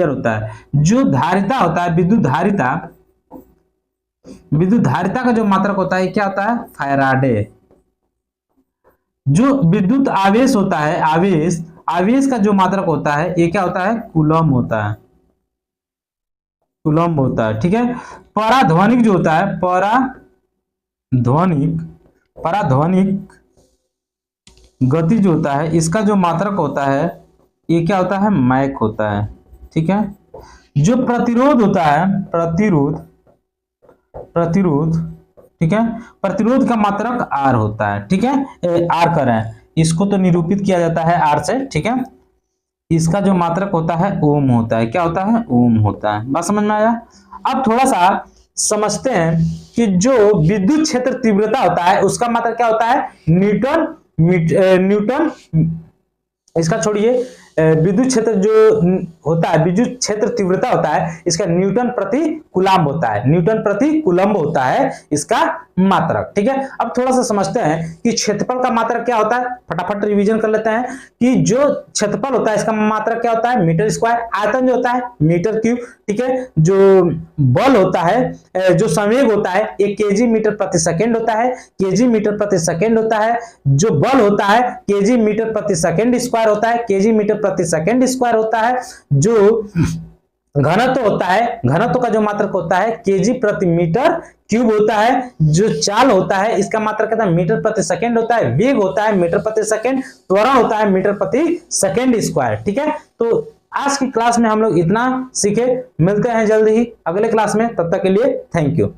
A: होता है। जो धारिता होता है, विद्युत धारिता का जो मात्रक होता है क्या होता है, फैराडे। जो विद्युत आवेश होता है, आवेश का जो मात्रक होता है ये क्या होता है, कूलम होता है। ठीक है, पराध्वनिक जो होता है, पराध्वनिक गति जो होता है, इसका जो मात्रक होता है ये क्या होता है, मैक होता है। ठीक है, जो प्रतिरोध होता है, प्रतिरोध ठीक है। प्रतिरोध का मात्रक R होता है, ठीक है, R कर रहे हैं, इसको तो निरूपित किया जाता है R से, ठीक है। इसका जो मात्रक होता है ओम होता है, क्या होता है, ओम होता है। बात समझ में आया। अब थोड़ा सा समझते हैं कि जो विद्युत क्षेत्र तीव्रता होता है उसका मात्रक क्या होता है, न्यूटन। इसका छोड़िए, विद्युत क्षेत्र जो होता है, विद्युत क्षेत्र तीव्रता होता है, इसका न्यूटन प्रति कूलम्ब होता है, न्यूटन प्रति कूलम्ब होता है इसका मात्रक, ठीक है। अब थोड़ा सा समझते हैं कि क्षेत्रफल का मात्रक क्या होता है, फटाफट रिवीजन कर लेते हैं कि जो क्षेत्रफल होता है इसका मात्रक क्या होता है, मीटर स्क्वायर। आयतन जो होता है मीटर क्यूब, ठीक है। जो बल होता है, जो संवेग होता है, एक केजी मीटर प्रति सेकेंड होता है, केजी मीटर प्रति सेकेंड होता है। जो बल होता है केजी मीटर प्रति सेकेंड स्क्वायर होता है, केजी मीटर प्रति सेकेंड स्क्वायर होता है। जो घनत्व होता है, घनत्व का जो मात्रक होता है केजी प्रति मीटर क्यूब होता है। जो चाल होता है इसका मात्रक कहता है मीटर प्रति सेकेंड होता है। वेग होता है मीटर प्रति सेकेंड। त्वरण होता है मीटर प्रति सेकेंड स्क्वायर, ठीक है। तो आज की क्लास में हम लोग इतना सीखे, मिलते हैं जल्दी ही अगले क्लास में, तब तक के लिए थैंक यू।